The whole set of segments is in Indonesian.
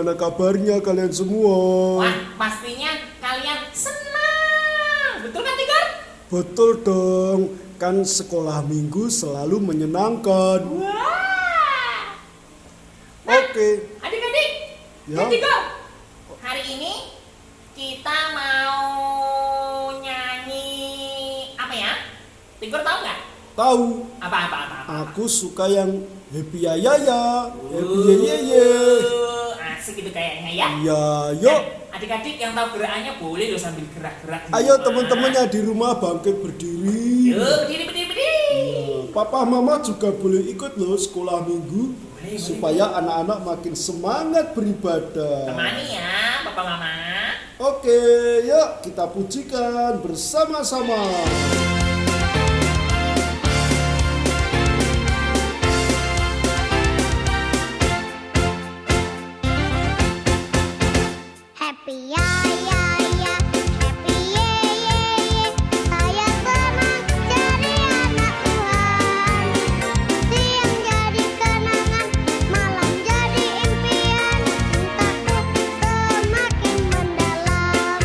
bagaimana kabarnya kalian semua? Wah, pastinya kalian senang. Betul kan, Tigor? Betul dong, kan sekolah minggu selalu menyenangkan. Wah. Oke, Adik-adik, Ya. Tigor. Hari ini kita mau nyanyi apa ya? Tigor tahu nggak? tahu. Apa? Aku suka yang happy ya ya ya, happy ye ye ye. Asik gitu kayaknya ya. Iya, yuk. Nah, adik-adik yang tahu gerakannya boleh loh sambil gerak-gerak. di Ayo rumah. teman-temannya di rumah bangkit berdiri. Yuk, berdiri. Papa mama juga boleh ikut loh sekolah minggu Boleh. supaya anak-anak makin semangat beribadah. Temani ya, Papa Mama. Oke, yuk kita pujikan bersama-sama. Happy ya ya ya, happy ye ye ye. Saya senang jadi anak Tuhan. Siang jadi kenangan, malam jadi impian. Cintaku semakin mendalam.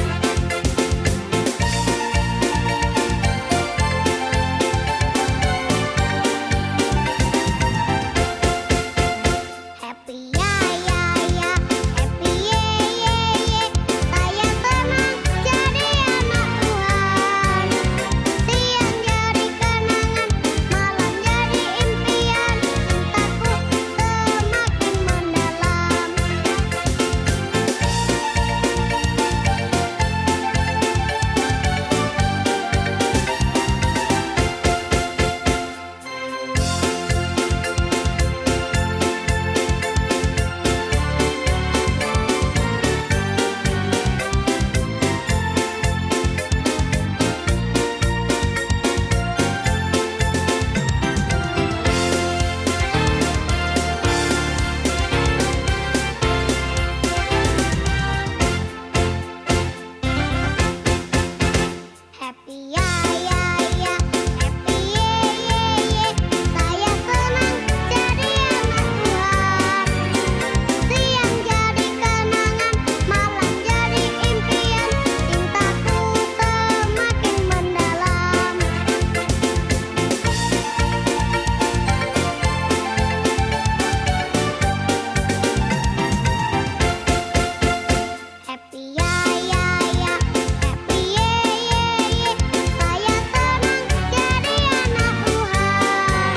Happy ya ya ya, happy ye ye ye. Saya senang jadi anak Tuhan. Siang jadi kenangan, malam jadi impian. Cintaku semakin mendalam. Happy ya ya ya, happy ye ye ye. Saya senang jadi anak Tuhan. Siang jadi kenangan, malam jadi impian. Cintaku semakin mendalam. Happy ya ya ya, happy ye ye ye. Saya senang jadi anak Tuhan.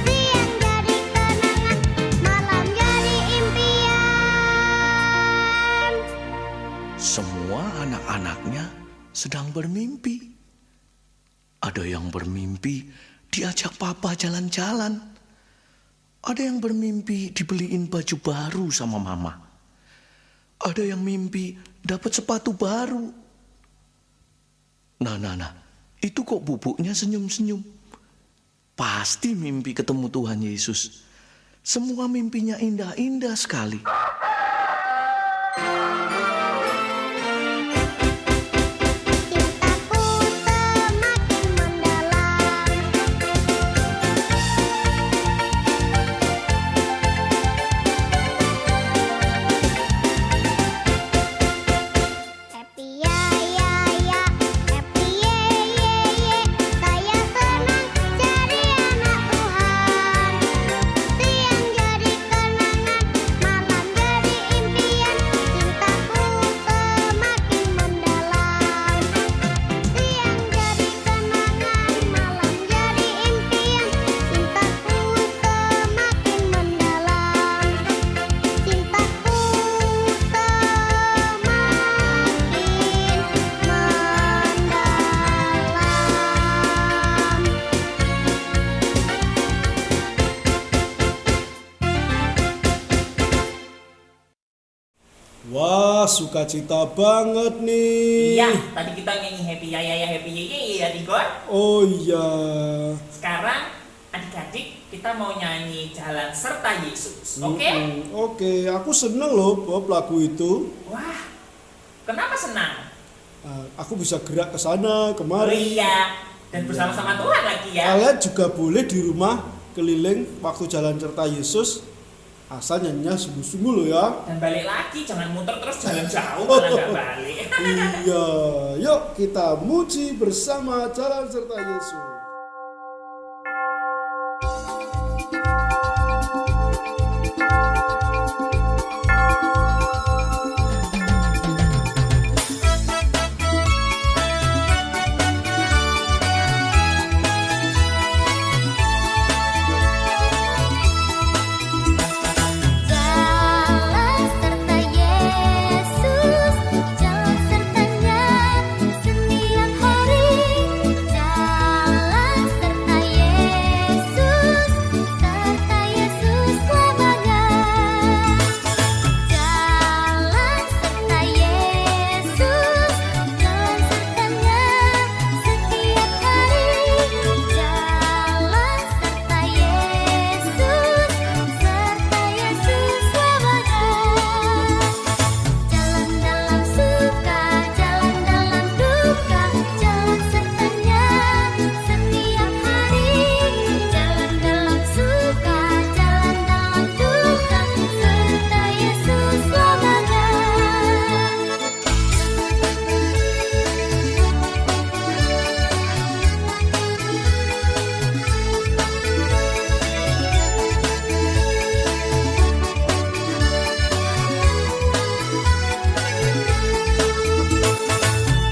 Siang jadi kenangan, malam jadi impian. Semua anak-anaknya sedang bermimpi. Ada yang bermimpi diajak papa jalan-jalan. Ada yang bermimpi dibeliin baju baru sama mama. Ada yang mimpi dapat sepatu baru. Nah, itu kok bubuknya senyum-senyum. Pasti mimpi ketemu Tuhan Yesus. Semua mimpinya indah-indah sekali. Cintaku semakin mendalam. Happy ya ya ya, happy ye ye ye. Saya senang jadi anak Tuhan. Siang jadi kenangan, malam jadi impian. Cintaku semakin mendalam. Siang jadi kenangan, malam jadi impian. Cintaku semakin mendalam. Cintaku semakin mendalam. Wah, sukacita banget nih. Iya, tadi kita nyanyi happy ya happy ye ya, Tigor. Oh iya. Sekarang adik-adik kita mau nyanyi Jalan Serta Yesus. Oke? Oke, aku seneng loh Bob lagu itu. Wah, kenapa senang? Aku bisa gerak ke sana Oh kemari. iya, dan bersama-sama Tuhan lagi ya. Kalian juga boleh di rumah keliling waktu jalan serta Yesus. Asal nyanyinya sungguh-sungguh loh ya. Dan balik lagi, jangan muter terus jalan jauh malah nggak balik. Iya, yuk kita muji bersama Jalan Serta Yesus. Jalan serta Yesus, jalan sertanya setiap hari. Jalan serta Yesus selamanya. Jalan serta Yesus, jalan sertanya setiap hari. Jalan serta Yesus selamanya. Jalan dalam suka, jalan dalam duka, jalan sertanya setiap hari. Jalan dalam suka, jalan dalam duka, serta Yesus selamanya.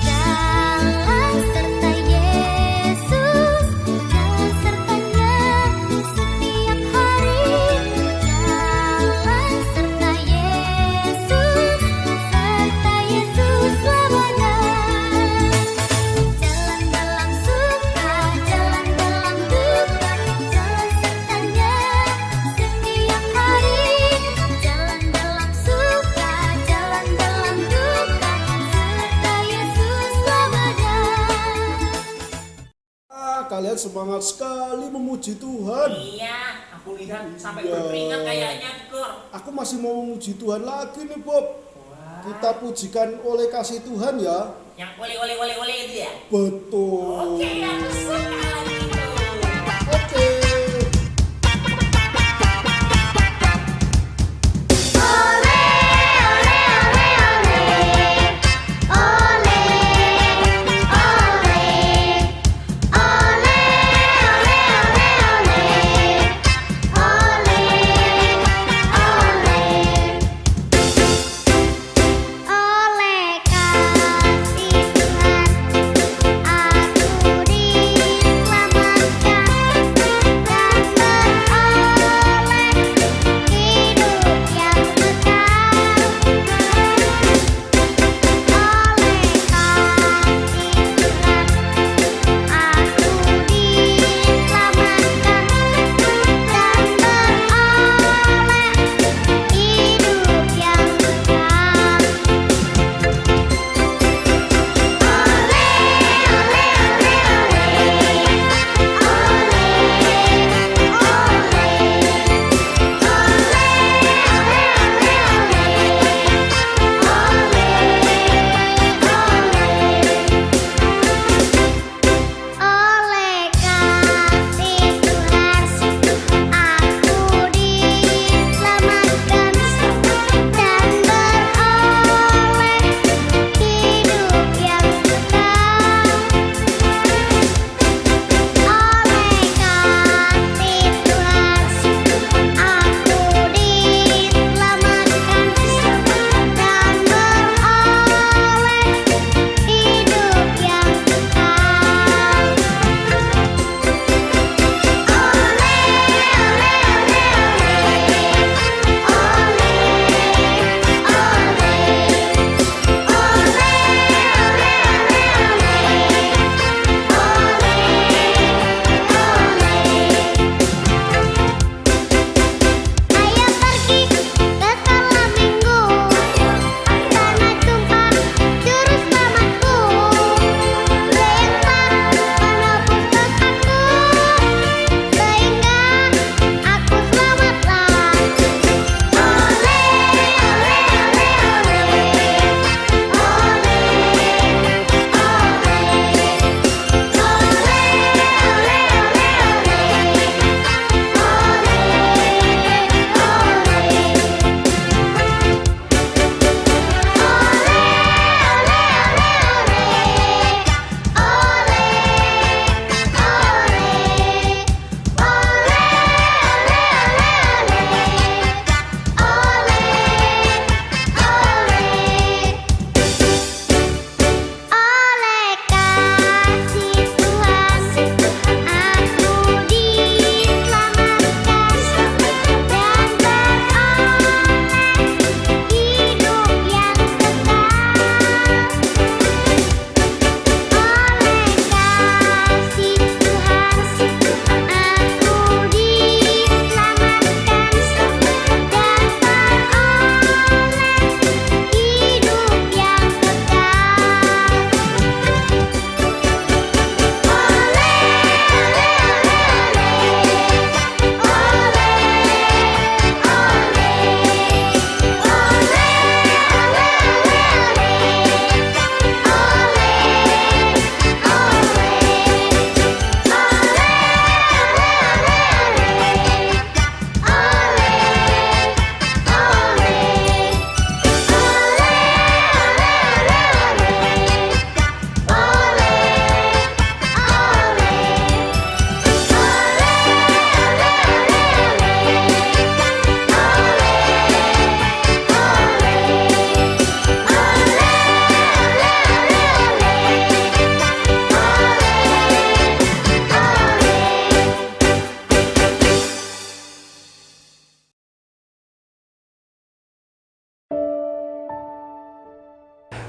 Jalan serta Yesus, jalan sertanya setiap hari. Jalan serta Yesus selamanya. Jalan dalam suka, jalan dalam duka, jalan sertanya setiap hari. Jalan dalam suka, jalan dalam duka, serta Yesus selamanya. Kalian semangat sekali memuji Tuhan. Iya, aku lihat sampai Iya. berkeringat kayaknya, Kor. Aku masih mau memuji Tuhan lagi nih Bob. Wah, Kita pujikan oleh kasih Tuhan ya. yang oleh itu ya. Betul. Oke, aku suka lagi itu. Oke. Ole, ole, oleh kasih Tuhan aku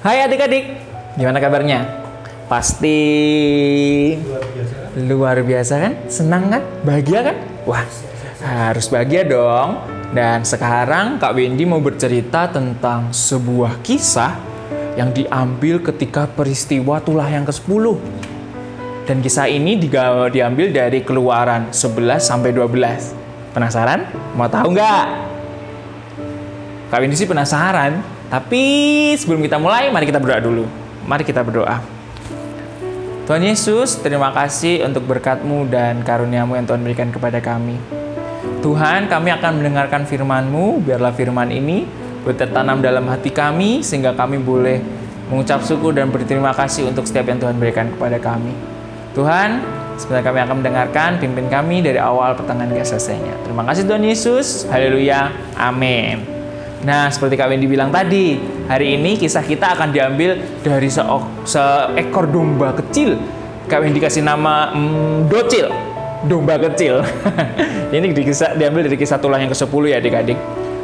Hai adik-adik, gimana kabarnya? Pasti luar biasa kan? Senang kan? Bahagia kan? Wah, harus bahagia dong. Dan sekarang Kak Wendy mau bercerita tentang sebuah kisah yang diambil ketika peristiwa tulah yang ke-10. Dan kisah ini diambil dari Keluaran 11 sampai 12. Penasaran? Mau tahu nggak? Kak Wendy sih penasaran. Tapi sebelum kita mulai, mari kita berdoa dulu. Mari kita berdoa. Tuhan Yesus, terima kasih untuk berkat-Mu dan karunia-Mu yang Tuhan berikan kepada kami. Tuhan, kami akan mendengarkan firman-Mu. Biarlah firman ini bertanam dalam hati kami, sehingga kami boleh mengucap syukur dan berterima kasih untuk setiap yang Tuhan berikan kepada kami. Tuhan, sebentar kami akan mendengarkan, pimpin kami dari awal pertengahan hingga selesainya. Terima kasih Tuhan Yesus. Haleluya. Amin. Nah, seperti Kak Wendy bilang tadi, hari ini kisah kita akan diambil dari seekor domba kecil. Kak Wendy kasih nama Docil, domba kecil. Ini diambil dari kisah tulah yang ke-10 ya adik-adik.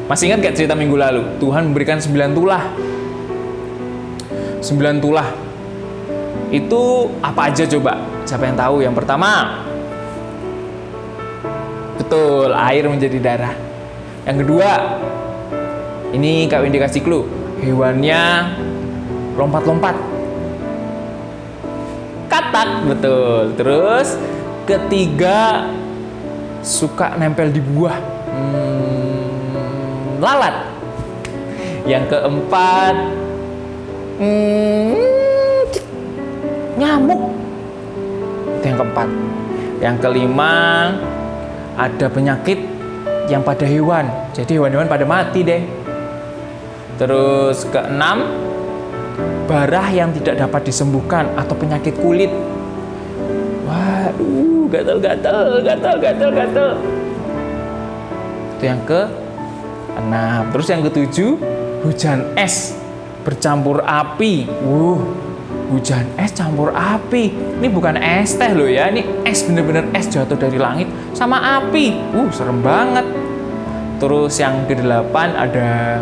Masih ingat gak cerita minggu lalu? Tuhan memberikan 9 tulah. 9 tulah. Itu apa aja coba? Siapa yang tahu? Yang pertama, betul, air menjadi darah. Yang kedua, ini Kak Wendy kasih clue, hewannya lompat-lompat. Katak, betul. Terus ketiga, suka nempel di buah. Lalat. Yang keempat, nyamuk. Itu yang keempat. Yang kelima, ada penyakit yang pada hewan. Jadi hewan-hewan pada mati deh. Terus keenam, barah yang tidak dapat disembuhkan atau penyakit kulit. Waduh, gatal. Itu yang ke-6. Terus yang ke-7, hujan es bercampur api. Hujan es campur api. Ini bukan es teh loh ya, ini es bener-bener es jatuh dari langit sama api. Serem banget. Terus yang ke-8 ada,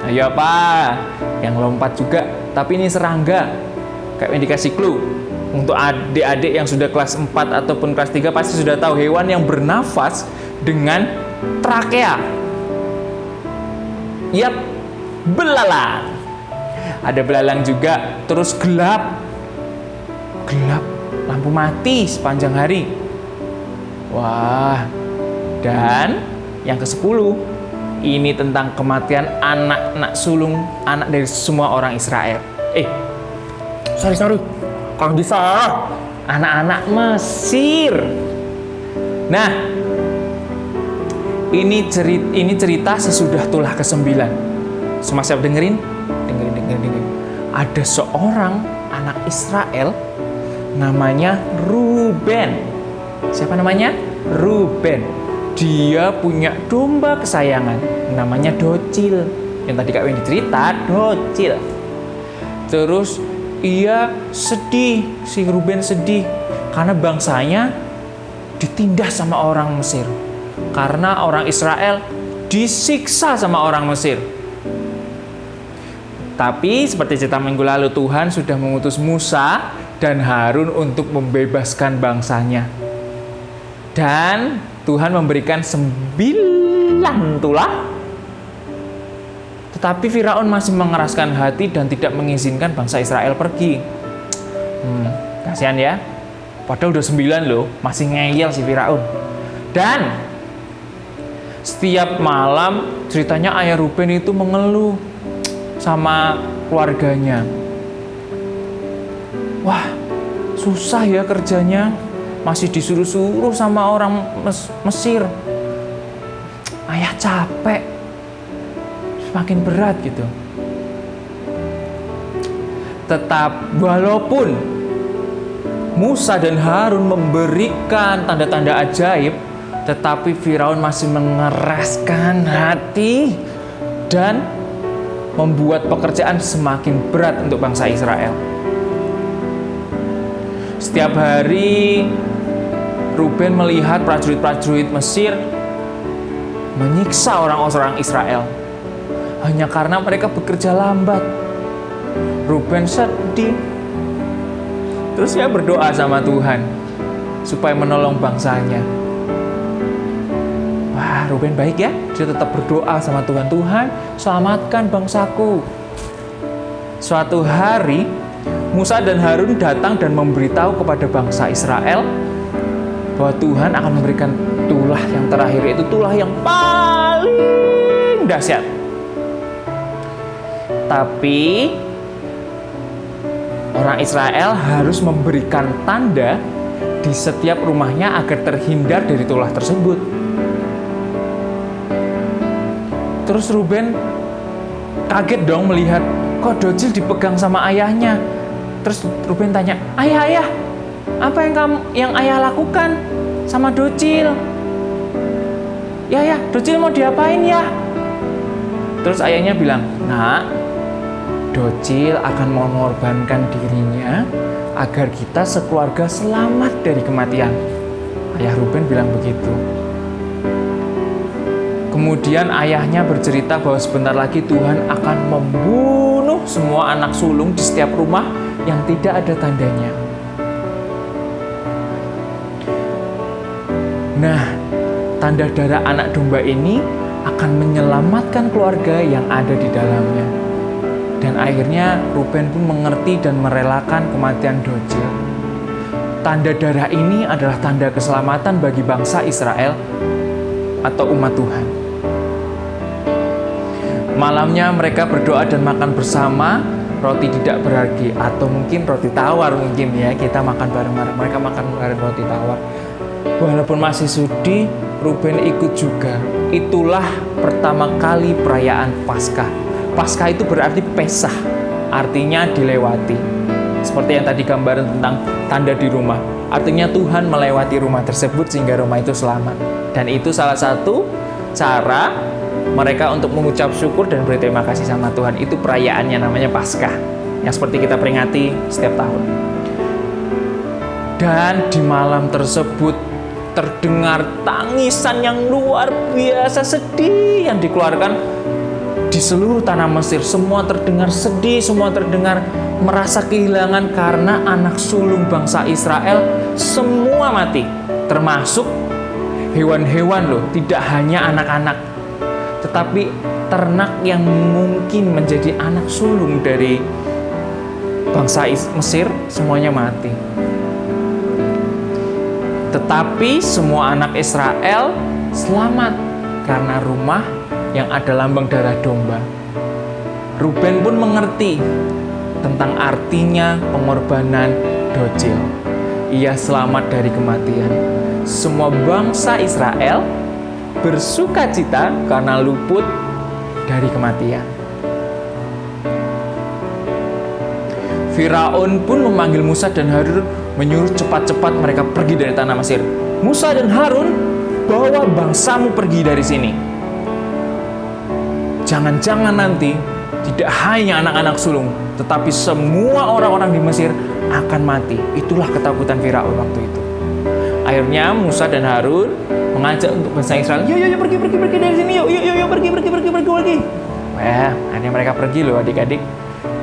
ayo apa? Yang lompat juga, tapi ini serangga. Kayak yang dikasih clue. Untuk adik-adik yang sudah kelas 4 ataupun kelas 3 pasti sudah tahu hewan yang bernafas dengan trakea. Yap, belalang. Ada belalang juga. Terus gelap, lampu mati sepanjang hari. Wah. Dan yang ke-10, ini tentang kematian anak sulung, anak dari semua orang Israel. Sorry. Kalau bisa, anak-anak Mesir. Nah, ini cerita sesudah tulah ke-9. Semua siap dengerin. Ada seorang anak Israel namanya Ruben. Siapa namanya? Ruben. Dia punya domba kesayangan namanya Docil. Yang tadi Kak Wendy cerita, Docil. Terus ia sedih, si Ruben sedih karena bangsanya ditindas sama orang Mesir. Karena orang Israel disiksa sama orang Mesir. Tapi seperti cerita minggu lalu, Tuhan sudah mengutus Musa dan Harun untuk membebaskan bangsanya. Dan Tuhan memberikan 9 tulah. Tetapi Firaun masih mengeraskan hati dan tidak mengizinkan bangsa Israel pergi. Kasihan ya. Padahal udah 9 loh, masih ngeyel si Firaun. Dan setiap malam ceritanya ayah Ruben itu mengeluh sama keluarganya. Wah, susah ya kerjanya. Masih disuruh-suruh sama orang Mesir. Ayah capek. Semakin berat gitu. Tetap walaupun Musa dan Harun memberikan tanda-tanda ajaib, tetapi Firaun masih mengeraskan hati dan membuat pekerjaan semakin berat untuk bangsa Israel. Setiap hari Ruben melihat prajurit-prajurit Mesir menyiksa orang-orang Israel hanya karena mereka bekerja lambat. Ruben sedih. Terus dia berdoa sama Tuhan supaya menolong bangsanya. Wah, Ruben baik ya. Dia tetap berdoa sama Tuhan. Tuhan, selamatkan bangsaku. Suatu hari, Musa dan Harun datang dan memberitahu kepada bangsa Israel bahwa Tuhan akan memberikan tulah yang terakhir, yaitu tulah yang paling dahsyat. Tapi orang Israel harus memberikan tanda di setiap rumahnya agar terhindar dari tulah tersebut. Terus Ruben kaget dong melihat kok Docil dipegang sama ayahnya. Terus Ruben tanya, ayah, apa yang ayah lakukan sama Docil? Ya, Docil mau diapain ya? Terus ayahnya bilang, nak, Docil akan mengorbankan dirinya agar kita sekeluarga selamat dari kematian. Ayah Ruben bilang begitu. Kemudian ayahnya bercerita bahwa sebentar lagi Tuhan akan membunuh semua anak sulung di setiap rumah yang tidak ada tandanya. Nah, tanda darah anak domba ini akan menyelamatkan keluarga yang ada di dalamnya. Dan akhirnya Ruben pun mengerti dan merelakan kematian Docil. Tanda darah ini adalah tanda keselamatan bagi bangsa Israel atau umat Tuhan. Malamnya mereka berdoa dan makan bersama roti tidak berarti, atau mungkin roti tawar mungkin ya, kita makan bareng-bareng. Mereka makan bareng roti tawar. Walaupun masih sudi, Ruben ikut juga. Itulah pertama kali perayaan Paskah. Paskah itu berarti Pesah, artinya dilewati. Seperti yang tadi gambaran tentang tanda di rumah. Artinya Tuhan melewati rumah tersebut sehingga rumah itu selamat. Dan itu salah satu cara mereka untuk mengucap syukur dan berterima kasih sama Tuhan. Itu perayaannya, namanya Paskah, yang seperti kita peringati setiap tahun. Dan di malam tersebut terdengar tangisan yang luar biasa sedih yang dikeluarkan di seluruh tanah Mesir. Semua terdengar sedih, semua terdengar merasa kehilangan karena anak sulung bangsa Israel semua mati. Termasuk hewan-hewan loh, tidak hanya anak-anak, tetapi ternak yang mungkin menjadi anak sulung dari bangsa Mesir semuanya mati. Tetapi semua anak Israel selamat karena rumah yang ada lambang darah domba. Ruben pun mengerti tentang artinya pengorbanan Docil. Ia selamat dari kematian. Semua bangsa Israel bersuka cita karena luput dari kematian. Firaun pun memanggil Musa dan Harun, menyuruh cepat-cepat mereka pergi dari tanah Mesir. Musa dan Harun, bawa bangsamu pergi dari sini. Jangan-jangan nanti tidak hanya anak-anak sulung, tetapi semua orang-orang di Mesir akan mati. Itulah ketakutan Firaun waktu itu. Akhirnya Musa dan Harun mengajak untuk bangsa Israel, yuk pergi dari sini, yuk pergi. Wah, akhirnya mereka pergi loh adik-adik,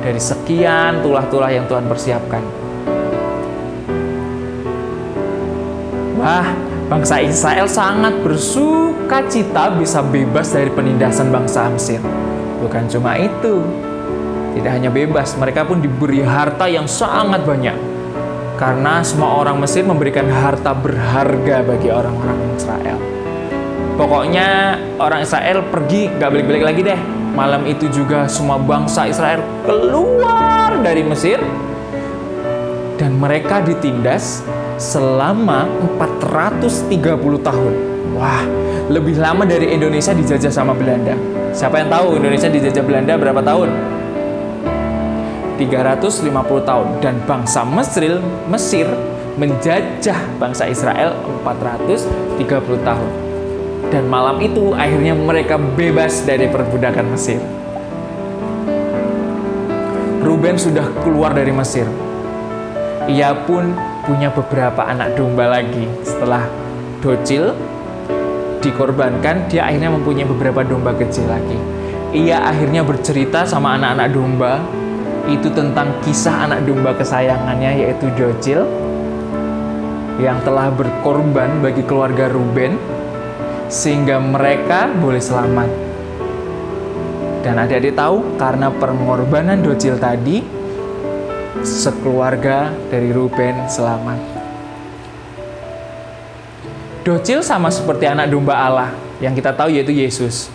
dari sekian tulah-tulah yang Tuhan persiapkan. Wah, bangsa Israel sangat bersuka cita bisa bebas dari penindasan bangsa Mesir. Bukan cuma itu, tidak hanya bebas, mereka pun diberi harta yang sangat banyak. Karena semua orang Mesir memberikan harta berharga bagi orang-orang Israel. Pokoknya orang Israel pergi, gak balik-balik lagi deh. Malam itu juga semua bangsa Israel keluar dari Mesir. Dan mereka ditindas selama 430 tahun. Wah, lebih lama dari Indonesia dijajah sama Belanda. Siapa yang tahu Indonesia dijajah Belanda berapa tahun? 350 tahun. Dan bangsa Mesir menjajah bangsa Israel 430 tahun. Dan malam itu akhirnya mereka bebas dari perbudakan Mesir. Ruben sudah keluar dari Mesir. Ia pun punya beberapa anak domba lagi. Setelah Docil dikorbankan, dia akhirnya mempunyai beberapa domba kecil lagi. Ia akhirnya bercerita sama anak-anak domba Itu tentang kisah anak domba kesayangannya, yaitu Docil, yang telah berkorban bagi keluarga Ruben sehingga mereka boleh selamat. Dan adik-adik tahu, karena pengorbanan Docil tadi, sekeluarga dari Ruben selamat. Docil sama seperti anak domba Allah yang kita tahu, yaitu Yesus.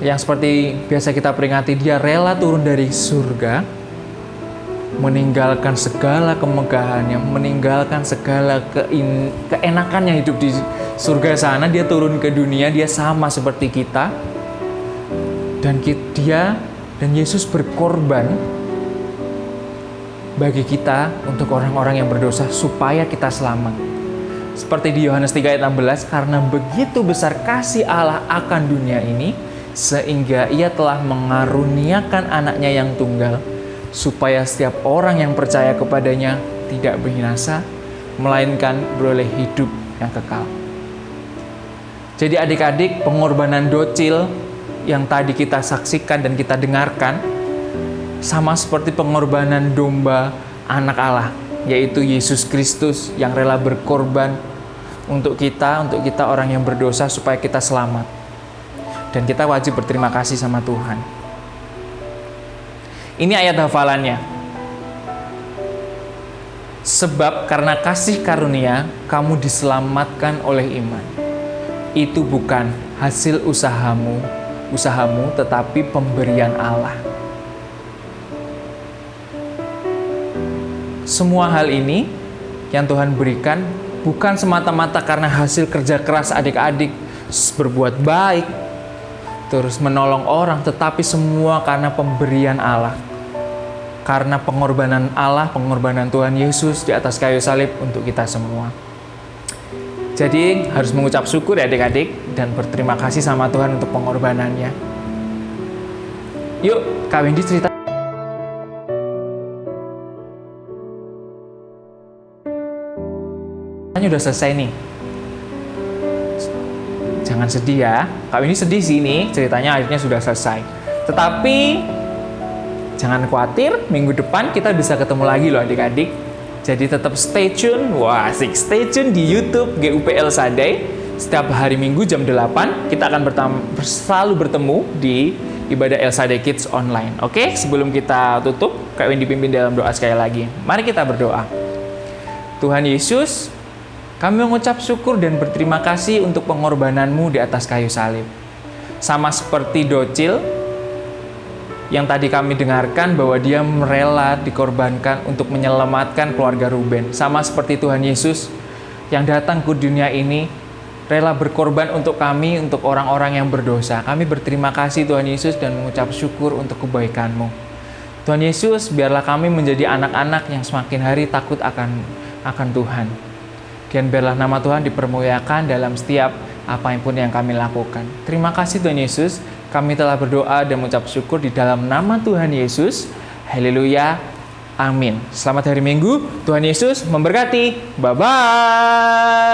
Yang seperti biasa kita peringati, dia rela turun dari surga, meninggalkan segala kemegahannya, meninggalkan segala keenakannya hidup di surga sana. Dia turun ke dunia, dia sama seperti kita. Dan dia dan Yesus berkorban bagi kita untuk orang-orang yang berdosa supaya kita selamat. Seperti di Yohanes 3 ayat 16, karena begitu besar kasih Allah akan dunia ini, sehingga ia telah mengaruniakan anaknya yang tunggal, supaya setiap orang yang percaya kepadanya tidak binasa, melainkan beroleh hidup yang kekal. Jadi adik-adik, pengorbanan Docil yang tadi kita saksikan dan kita dengarkan, sama seperti pengorbanan domba anak Allah, yaitu Yesus Kristus yang rela berkorban untuk kita orang yang berdosa supaya kita selamat. Dan kita wajib berterima kasih sama Tuhan. Ini ayat hafalannya. Sebab karena kasih karunia, kamu diselamatkan oleh iman. Itu bukan hasil usahamu, tetapi pemberian Allah. Semua hal ini yang Tuhan berikan bukan semata-mata karena hasil kerja keras adik-adik berbuat baik, terus menolong orang, tetapi semua karena pemberian Allah. Karena pengorbanan Allah, pengorbanan Tuhan Yesus di atas kayu salib untuk kita semua. Jadi harus mengucap syukur ya adik-adik, dan berterima kasih sama Tuhan untuk pengorbanannya. Yuk, Kak Wendy cerita. Udah selesai nih. Jangan sedih ya. Kak ini sedih sih nih, ceritanya akhirnya sudah selesai. Tetapi jangan khawatir, minggu depan kita bisa ketemu lagi loh adik-adik. Jadi tetap stay tune. Wah, asik. Stay tune di YouTube GUPL Sadai. Setiap hari Minggu jam 8 kita akan selalu bertemu di ibadah El Sadai Kids online. Oke, sebelum kita tutup, Kak Wendy dipimpin dalam doa sekali lagi. Mari kita berdoa. Tuhan Yesus, kami mengucap syukur dan berterima kasih untuk pengorbanan-Mu di atas kayu salib. Sama seperti Docil yang tadi kami dengarkan bahwa dia rela dikorbankan untuk menyelamatkan keluarga Ruben. Sama seperti Tuhan Yesus yang datang ke dunia ini, rela berkorban untuk kami, untuk orang-orang yang berdosa. Kami berterima kasih Tuhan Yesus dan mengucap syukur untuk kebaikan-Mu. Tuhan Yesus, biarlah kami menjadi anak-anak yang semakin hari takut akan Tuhan. Dan biarlah nama Tuhan dipermuliakan dalam setiap apapun yang kami lakukan. Terima kasih Tuhan Yesus. Kami telah berdoa dan mengucap syukur di dalam nama Tuhan Yesus. Haleluya. Amin. Selamat hari Minggu. Tuhan Yesus memberkati. Bye-bye.